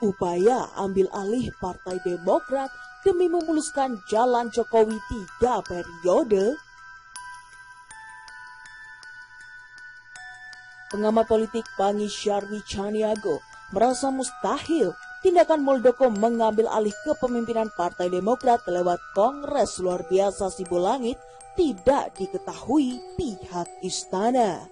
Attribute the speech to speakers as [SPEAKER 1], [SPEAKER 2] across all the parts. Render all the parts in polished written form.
[SPEAKER 1] upaya ambil alih Partai Demokrat demi memuluskan jalan Jokowi 3 periode? Pengamat politik Pangi Syarwi Caniago merasa mustahil tindakan Muldoko mengambil alih kepemimpinan Partai Demokrat lewat Kongres Luar Biasa Sibolangit tidak diketahui pihak istana.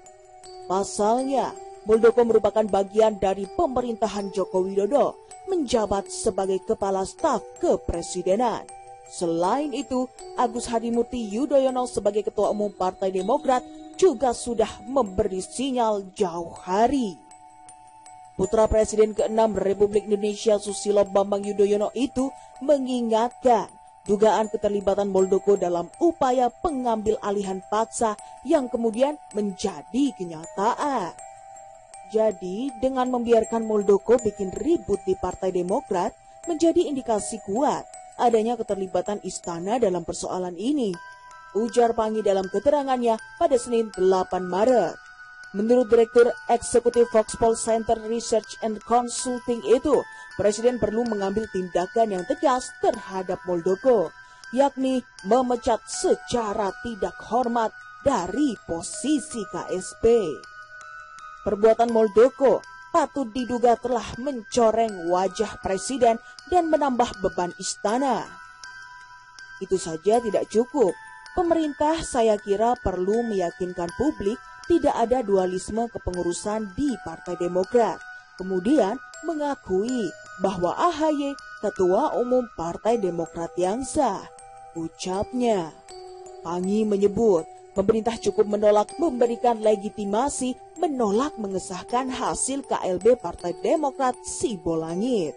[SPEAKER 1] Pasalnya, Muldoko merupakan bagian dari pemerintahan Joko Widodo menjabat sebagai Kepala Staf Kepresidenan. Selain itu, Agus Hadimurti Yudhoyono sebagai Ketua Umum Partai Demokrat juga sudah memberi sinyal jauh hari. Putra Presiden ke-6 Republik Indonesia Susilo Bambang Yudhoyono itu mengingatkan dugaan keterlibatan Muldoko dalam upaya pengambil alihan paksa yang kemudian menjadi kenyataan. Jadi, dengan membiarkan Muldoko bikin ribut di Partai Demokrat menjadi indikasi kuat adanya keterlibatan istana dalam persoalan ini, ujar Pangi dalam keterangannya pada Senin 8 Maret. Menurut Direktur Eksekutif Foxpol Center Research and Consulting itu, Presiden perlu mengambil tindakan yang tegas terhadap Muldoko, yakni memecat secara tidak hormat dari posisi KSP. Perbuatan Muldoko patut diduga telah mencoreng wajah Presiden dan menambah beban istana. Itu saja tidak cukup. Pemerintah saya kira perlu meyakinkan publik tidak ada dualisme kepengurusan di Partai Demokrat. Kemudian mengakui bahwa AHY Ketua Umum Partai Demokrat yang sah, ucapnya. Pangi menyebut pemerintah cukup menolak memberikan legitimasi menolak mengesahkan hasil KLB Partai Demokrat Sibolangit.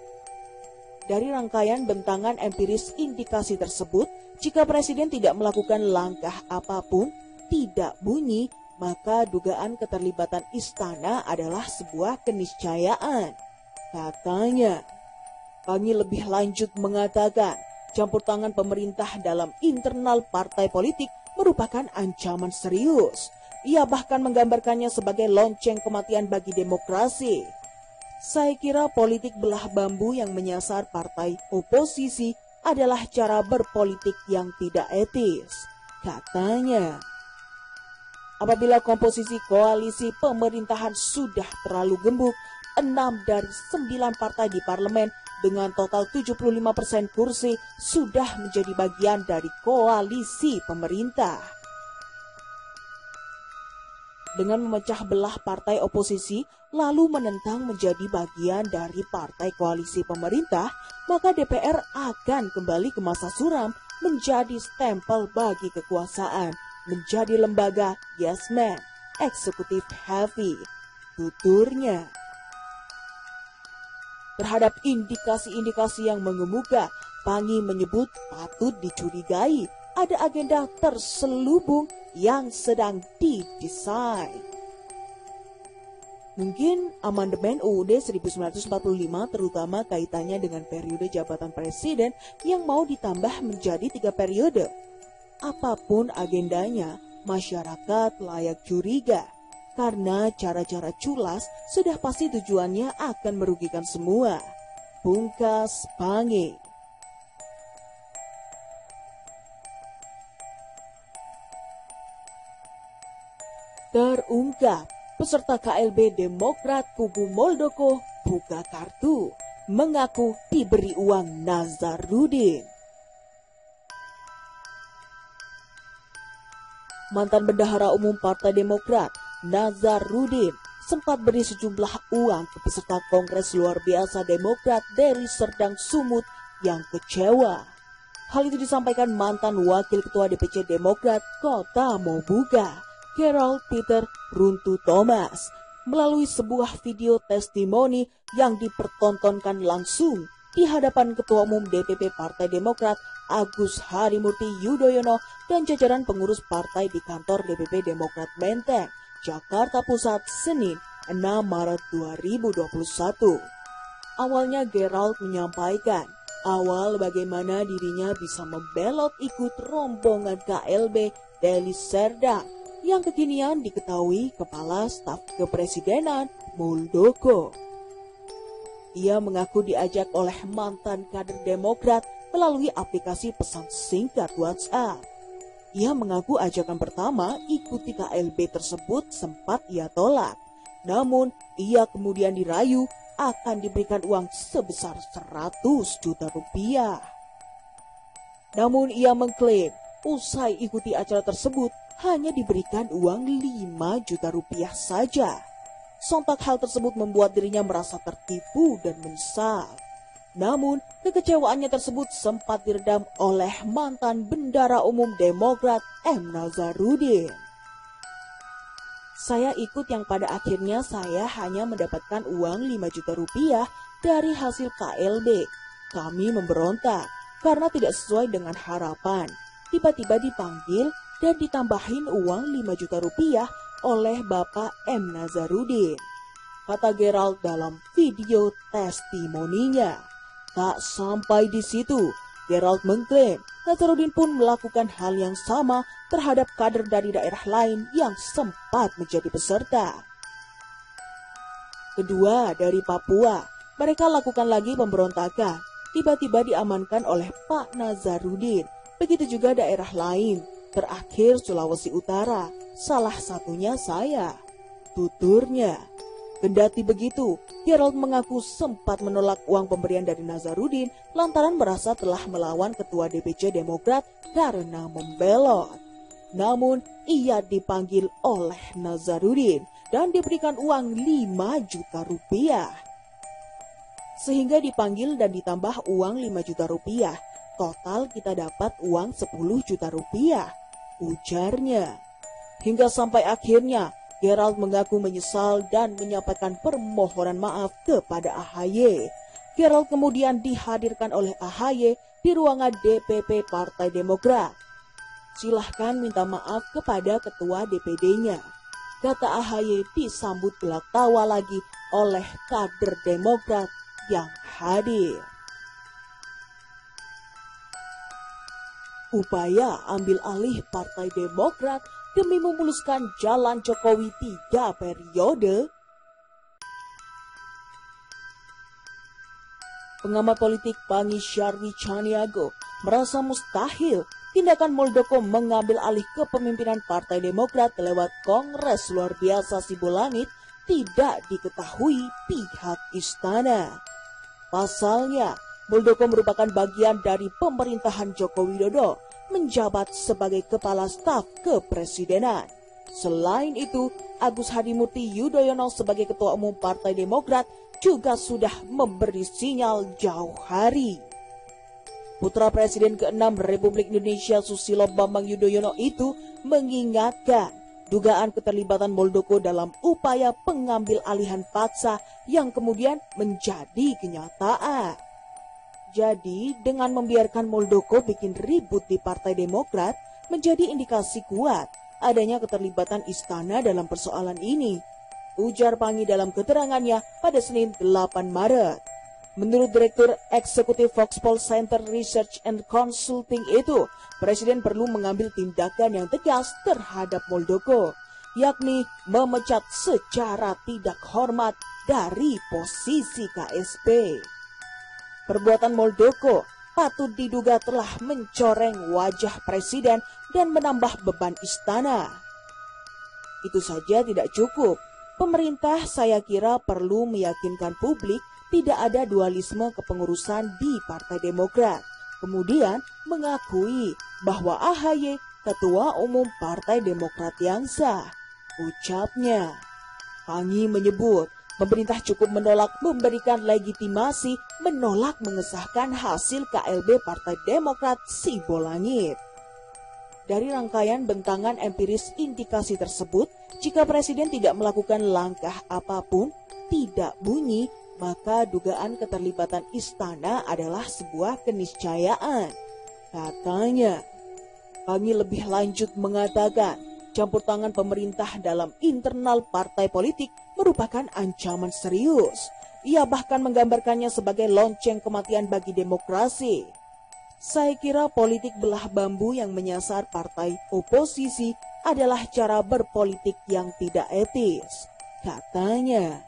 [SPEAKER 1] Dari rangkaian bentangan empiris indikasi tersebut, jika Presiden tidak melakukan langkah apapun, tidak bunyi, maka dugaan keterlibatan istana adalah sebuah keniscayaan, katanya. Pangi lebih lanjut mengatakan, campur tangan pemerintah dalam internal partai politik merupakan ancaman serius. Ia bahkan menggambarkannya sebagai lonceng kematian bagi demokrasi. Saya kira politik belah bambu yang menyasar partai oposisi adalah cara berpolitik yang tidak etis, katanya. Apabila komposisi koalisi pemerintahan sudah terlalu gembuk, 6 dari 9 partai di parlemen dengan total 75% kursi sudah menjadi bagian dari koalisi pemerintah. Dengan memecah belah partai oposisi lalu menentang menjadi bagian dari partai koalisi pemerintah, maka DPR akan kembali ke masa suram menjadi stempel bagi kekuasaan, menjadi lembaga yes man, eksekutif heavy, tuturnya. Terhadap indikasi-indikasi yang mengemuka, Pangi menyebut patut dicurigai ada agenda terselubung yang sedang didesain. Mungkin amandemen UUD 1945 terutama kaitannya dengan periode jabatan presiden yang mau ditambah menjadi 3 periode. Apapun agendanya, masyarakat layak curiga. Karena cara-cara culas sudah pasti tujuannya akan merugikan semua. Pungkas Pangi. Terungkap, peserta KLB Demokrat kubu Muldoko buka kartu, mengaku diberi uang Nazarudin. Mantan Bendahara Umum Partai Demokrat Nazarudin sempat beri sejumlah uang ke peserta Kongres Luar Biasa Demokrat dari Serdang Sumut yang kecewa. Hal itu disampaikan mantan Wakil Ketua DPC Demokrat Kota Mobuga, Gerald Peter Runtu Thomas, melalui sebuah video testimoni yang dipertontonkan langsung di hadapan Ketua Umum DPP Partai Demokrat Agus Hadimurti Yudhoyono dan jajaran pengurus partai di kantor DPP Demokrat Menteng, Jakarta Pusat, Senin 6 Maret 2021. Awalnya Gerald menyampaikan awal bagaimana dirinya bisa membelot ikut rombongan KLB Deli Serdang yang kekinian diketahui Kepala Staf Kepresidenan Muldoko. Ia mengaku diajak oleh mantan kader Demokrat melalui aplikasi pesan singkat WhatsApp. Ia mengaku ajakan pertama ikuti KLB tersebut sempat ia tolak. Namun, ia kemudian dirayu akan diberikan uang sebesar 100 juta rupiah. Namun ia mengklaim usai ikuti acara tersebut hanya diberikan uang 5 juta rupiah saja. Sontak hal tersebut membuat dirinya merasa tertipu dan menyesal. Namun, kekecewaannya tersebut sempat diredam oleh mantan Bendara Umum Demokrat M. Nazarudin. Saya ikut yang pada akhirnya saya hanya mendapatkan uang 5 juta rupiah dari hasil KLB. Kami memberontak karena tidak sesuai dengan harapan. Tiba-tiba dipanggil dan ditambahin uang 5 juta rupiah oleh Bapak M. Nazarudin, kata Gerald dalam video testimoninya. Tak sampai di situ, Gerald mengklaim Nazarudin pun melakukan hal yang sama terhadap kader dari daerah lain yang sempat menjadi peserta. Kedua dari Papua, mereka lakukan lagi pemberontakan, tiba-tiba diamankan oleh Pak Nazarudin. Begitu juga daerah lain, terakhir Sulawesi Utara, salah satunya saya, tuturnya. Kendati begitu, Gerald mengaku sempat menolak uang pemberian dari Nazarudin lantaran merasa telah melawan ketua DPC Demokrat karena membelot. Namun, ia dipanggil oleh Nazarudin dan diberikan uang 5 juta rupiah. Sehingga dipanggil dan ditambah uang 5 juta rupiah. Total kita dapat uang 10 juta rupiah, ujarnya. Hingga sampai akhirnya, Gerald mengaku menyesal dan menyampaikan permohonan maaf kepada AHY. Gerald kemudian dihadirkan oleh AHY di ruangan DPP Partai Demokrat. Silahkan minta maaf kepada ketua DPD-nya, kata AHY disambut gelak tawa lagi oleh kader Demokrat yang hadir. Upaya ambil alih Partai Demokrat demi memuluskan jalan Jokowi 3 periode. Pengamat politik Pangi Syarwi Caniago merasa mustahil tindakan Muldoko mengambil alih kepemimpinan Partai Demokrat lewat Kongres Luar Biasa Sibolangit tidak diketahui pihak istana. Pasalnya, Muldoko merupakan bagian dari pemerintahan Joko Widodo menjabat sebagai Kepala Staf Kepresidenan. Selain itu, Agus Hadimurti Yudhoyono sebagai Ketua Umum Partai Demokrat juga sudah memberi sinyal jauh hari. Putra Presiden ke-6 Republik Indonesia Susilo Bambang Yudhoyono itu mengingatkan dugaan keterlibatan Muldoko dalam upaya pengambil alihan paksa yang kemudian menjadi kenyataan. Jadi, dengan membiarkan Muldoko bikin ribut di Partai Demokrat menjadi indikasi kuat adanya keterlibatan istana dalam persoalan ini, ujar Pangi dalam keterangannya pada Senin 8 Maret. Menurut Direktur Eksekutif Foxpol Center Research and Consulting itu, Presiden perlu mengambil tindakan yang tegas terhadap Muldoko, yakni memecat secara tidak hormat dari posisi KSP. Perbuatan Muldoko patut diduga telah mencoreng wajah Presiden dan menambah beban istana. Itu saja tidak cukup. Pemerintah saya kira perlu meyakinkan publik tidak ada dualisme kepengurusan di Partai Demokrat. Kemudian mengakui bahwa AHY Ketua Umum Partai Demokrat yang sah, ucapnya. Pangi menyebut pemerintah cukup menolak memberikan legitimasi menolak mengesahkan hasil KLB Partai Demokrat Sibolangit. Dari rangkaian bentangan empiris indikasi tersebut, jika Presiden tidak melakukan langkah apapun, tidak bunyi, maka dugaan keterlibatan istana adalah sebuah keniscayaan, katanya. Pangi lebih lanjut mengatakan, campur tangan pemerintah dalam internal partai politik merupakan ancaman serius. Ia bahkan menggambarkannya sebagai lonceng kematian bagi demokrasi. Saya kira politik belah bambu yang menyasar partai oposisi adalah cara berpolitik yang tidak etis, katanya.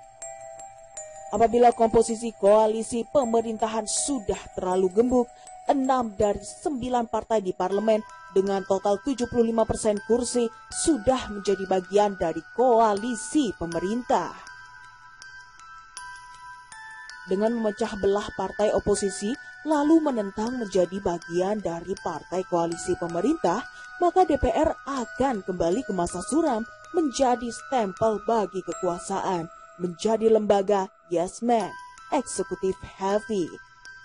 [SPEAKER 1] Apabila komposisi koalisi pemerintahan sudah terlalu gembuk, 6 dari 9 partai di parlemen dengan total 75% kursi sudah menjadi bagian dari koalisi pemerintah. Dengan memecah belah partai oposisi, lalu menentang menjadi bagian dari partai koalisi pemerintah, maka DPR akan kembali ke masa suram, menjadi stempel bagi kekuasaan, menjadi lembaga yes man, eksekutif heavy,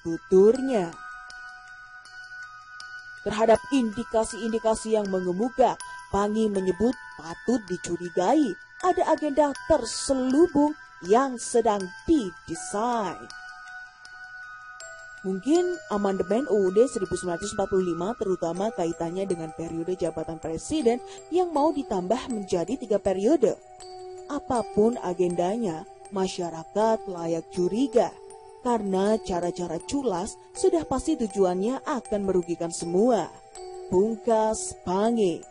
[SPEAKER 1] tuturnya. Terhadap indikasi-indikasi yang mengemuka, Pangi menyebut patut dicurigai ada agenda terselubung yang sedang didesain. Mungkin amandemen UUD 1945 terutama kaitannya dengan periode jabatan presiden yang mau ditambah menjadi 3 periode. Apapun agendanya, masyarakat layak curiga karena cara-cara culas sudah pasti tujuannya akan merugikan semua. Pungkas Pangi.